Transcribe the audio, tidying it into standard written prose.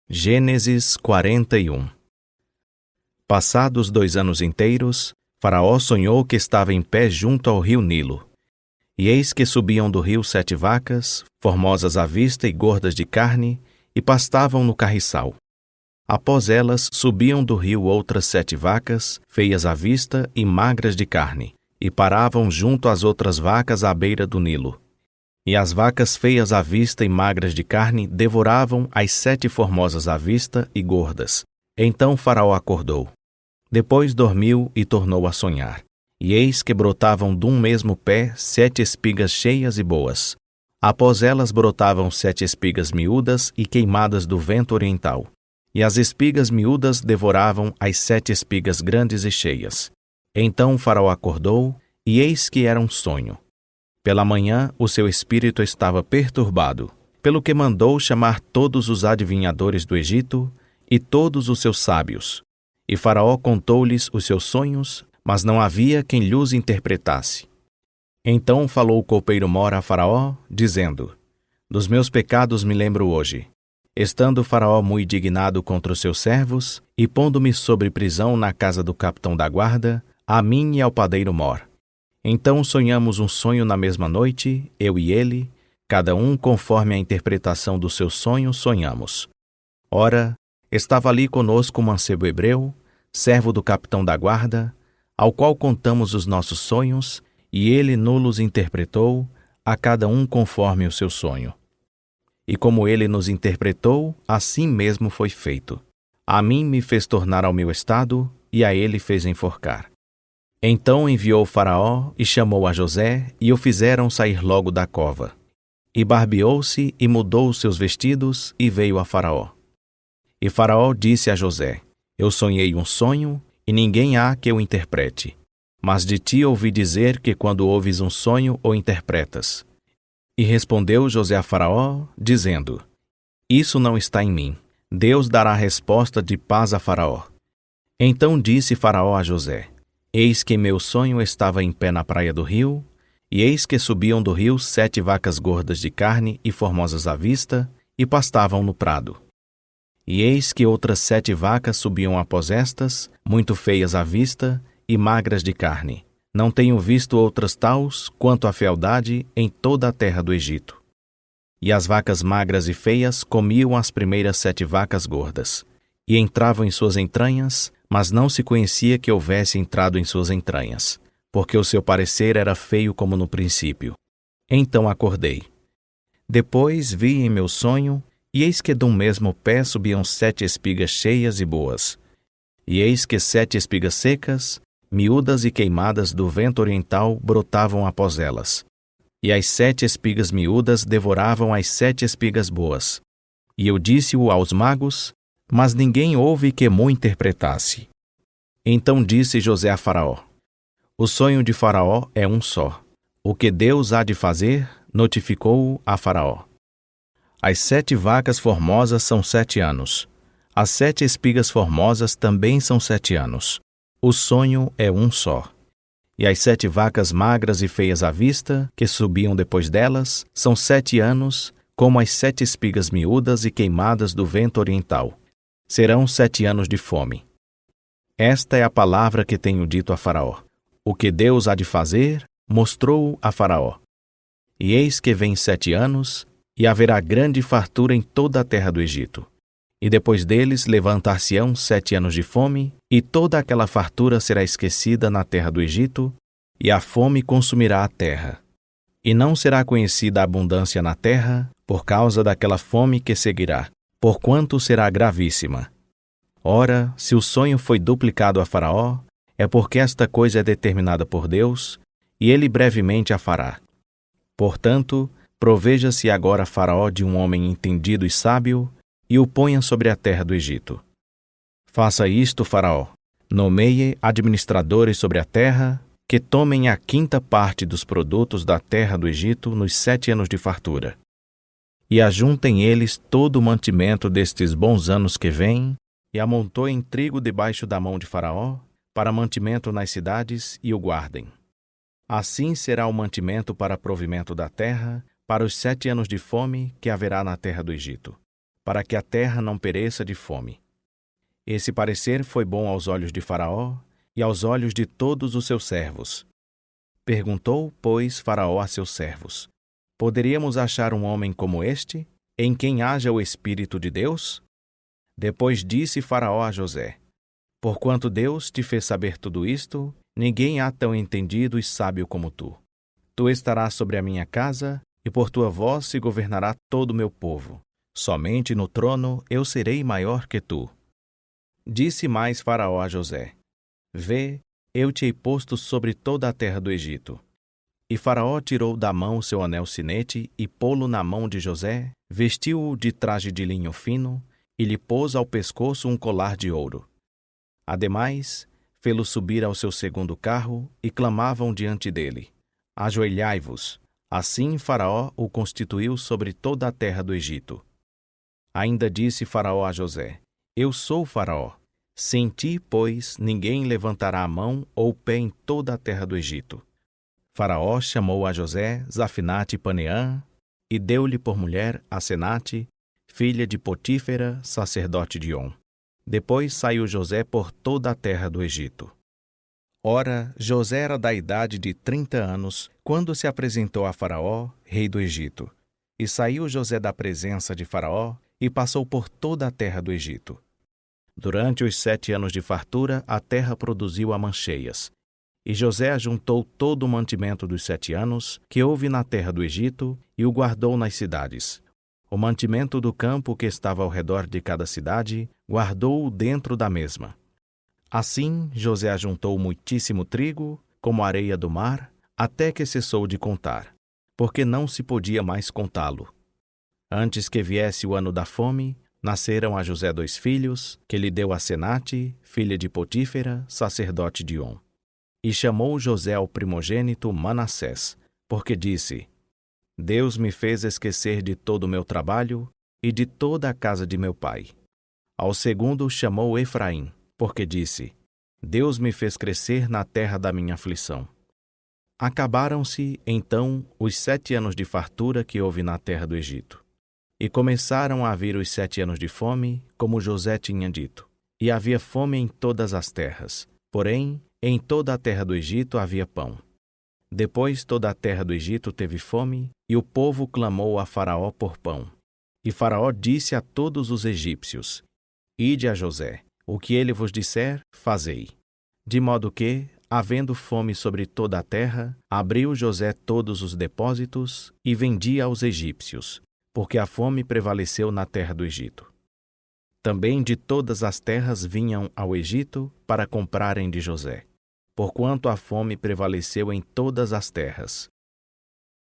Gênesis 41. Passados 2 anos inteiros, Faraó sonhou que estava em pé junto ao rio Nilo. E eis que subiam do rio 7 vacas, formosas à vista e gordas de carne, e pastavam no carriçal. Após elas, subiam do rio outras 7 vacas, feias à vista e magras de carne, e paravam junto às outras vacas à beira do Nilo. E as vacas feias à vista e magras de carne devoravam as 7 formosas à vista e gordas. Então Faraó acordou. Depois dormiu e tornou a sonhar. E eis que brotavam de um mesmo pé 7 espigas cheias e boas. Após elas brotavam 7 espigas miúdas e queimadas do vento oriental. E as espigas miúdas devoravam as 7 espigas grandes e cheias. Então Faraó acordou, e eis que era um sonho. Pela manhã, o seu espírito estava perturbado, pelo que mandou chamar todos os adivinhadores do Egito e todos os seus sábios. E Faraó contou-lhes os seus sonhos, mas não havia quem lhos interpretasse. Então falou o copeiro-mor a Faraó, dizendo: Dos meus pecados me lembro hoje. Estando Faraó muito indignado contra os seus servos, e pondo-me sobre prisão na casa do capitão da guarda, a mim e ao padeiro-mor. Então sonhamos um sonho na mesma noite, eu e ele, cada um conforme a interpretação do seu sonho sonhamos. Ora, estava ali conosco um mancebo hebreu, servo do capitão da guarda, ao qual contamos os nossos sonhos, e ele nos interpretou, a cada um conforme o seu sonho. E como ele nos interpretou, assim mesmo foi feito. A mim me fez tornar ao meu estado, e a ele fez enforcar. Então enviou Faraó e chamou a José, e o fizeram sair logo da cova. E barbeou-se e mudou os seus vestidos, e veio a Faraó. E Faraó disse a José: Eu sonhei um sonho, e ninguém há que o interprete. Mas de ti ouvi dizer que quando ouves um sonho, o interpretas. E respondeu José a Faraó, dizendo: Isso não está em mim. Deus dará resposta de paz a Faraó. Então disse Faraó a José: Eis que meu sonho estava em pé na praia do rio, e eis que subiam do rio 7 vacas gordas de carne e formosas à vista, e pastavam no prado. E eis que outras 7 vacas subiam após estas, muito feias à vista e magras de carne. Não tenho visto outras taus quanto à fealdade em toda a terra do Egito. E as vacas magras e feias comiam as primeiras 7 vacas gordas, e entravam em suas entranhas, mas não se conhecia que houvesse entrado em suas entranhas, porque o seu parecer era feio como no princípio. Então acordei. Depois vi em meu sonho, e eis que de um mesmo pé subiam 7 espigas cheias e boas. E eis que 7 espigas secas, miúdas e queimadas do vento oriental, brotavam após elas. E as 7 espigas miúdas devoravam as 7 espigas boas. E eu disse-o aos magos, mas ninguém houve que mo interpretasse. Então disse José a Faraó: O sonho de Faraó é um só. O que Deus há de fazer, notificou-o a Faraó. As 7 vacas formosas são 7 anos. As 7 espigas formosas também são 7 anos. O sonho é um só. E as 7 vacas magras e feias à vista, que subiam depois delas, são 7 anos, como as 7 espigas miúdas e queimadas do vento oriental. Serão 7 anos de fome. Esta é a palavra que tenho dito a Faraó. O que Deus há de fazer, mostrou-o a Faraó. E eis que vem 7 anos, e haverá grande fartura em toda a terra do Egito. E depois deles levantar-se-ão 7 anos de fome, e toda aquela fartura será esquecida na terra do Egito, e a fome consumirá a terra. E não será conhecida a abundância na terra, por causa daquela fome que seguirá, porquanto será gravíssima. Ora, se o sonho foi duplicado a Faraó, é porque esta coisa é determinada por Deus, e ele brevemente a fará. Portanto, proveja-se agora Faraó de um homem entendido e sábio, e o ponha sobre a terra do Egito. Faça isto, Faraó: nomeie administradores sobre a terra, que tomem a 5ª parte dos produtos da terra do Egito nos 7 anos de fartura. E ajuntem eles todo o mantimento destes bons anos que vêm, e amontoem trigo debaixo da mão de Faraó, para mantimento nas cidades, e o guardem. Assim será o mantimento para provimento da terra, para os 7 anos de fome que haverá na terra do Egito. para que a terra não pereça de fome. Esse parecer foi bom aos olhos de Faraó e aos olhos de todos os seus servos. Perguntou, pois, Faraó a seus servos: Poderíamos achar um homem como este, em quem haja o Espírito de Deus? Depois disse Faraó a José: Porquanto Deus te fez saber tudo isto, ninguém há tão entendido e sábio como tu. Tu estarás sobre a minha casa, e por tua voz se governará todo o meu povo. Somente no trono eu serei maior que tu. Disse mais Faraó a José: Vê, eu te hei posto sobre toda a terra do Egito. E Faraó tirou da mão seu anel sinete e pô-lo na mão de José, vestiu-o de traje de linho fino e lhe pôs ao pescoço um colar de ouro. Ademais, fê-lo subir ao seu segundo carro e clamavam diante dele: Ajoelhai-vos. Assim Faraó o constituiu sobre toda a terra do Egito. Ainda disse Faraó a José: Eu sou Faraó. Sem ti, pois, ninguém levantará a mão ou o pé em toda a terra do Egito. Faraó chamou a José Zafinate Paneã e deu-lhe por mulher Asenate, filha de Potífera, sacerdote de On. Depois saiu José por toda a terra do Egito. Ora, José era da idade de 30 anos, quando se apresentou a Faraó, rei do Egito. E saiu José da presença de Faraó e passou por toda a terra do Egito. Durante os 7 anos de fartura, a terra produziu amancheias. E José ajuntou todo o mantimento dos 7 anos que houve na terra do Egito e o guardou nas cidades. O mantimento do campo que estava ao redor de cada cidade, guardou-o dentro da mesma. Assim, José ajuntou muitíssimo trigo, como a areia do mar, até que cessou de contar, porque não se podia mais contá-lo. Antes que viesse o ano da fome, nasceram a José 2 filhos, que lhe deu Asenate, filha de Potífera, sacerdote de On. E chamou José ao primogênito Manassés, porque disse: Deus me fez esquecer de todo o meu trabalho e de toda a casa de meu pai. Ao segundo chamou Efraim, porque disse: Deus me fez crescer na terra da minha aflição. Acabaram-se, então, os 7 anos de fartura que houve na terra do Egito. E começaram a vir os 7 anos de fome, como José tinha dito. E havia fome em todas as terras. Porém, em toda a terra do Egito havia pão. Depois toda a terra do Egito teve fome, e o povo clamou a Faraó por pão. E Faraó disse a todos os egípcios: Ide a José, o que ele vos disser, fazei. De modo que, havendo fome sobre toda a terra, abriu José todos os depósitos e vendia aos egípcios, porque a fome prevaleceu na terra do Egito. Também de todas as terras vinham ao Egito para comprarem de José, porquanto a fome prevaleceu em todas as terras.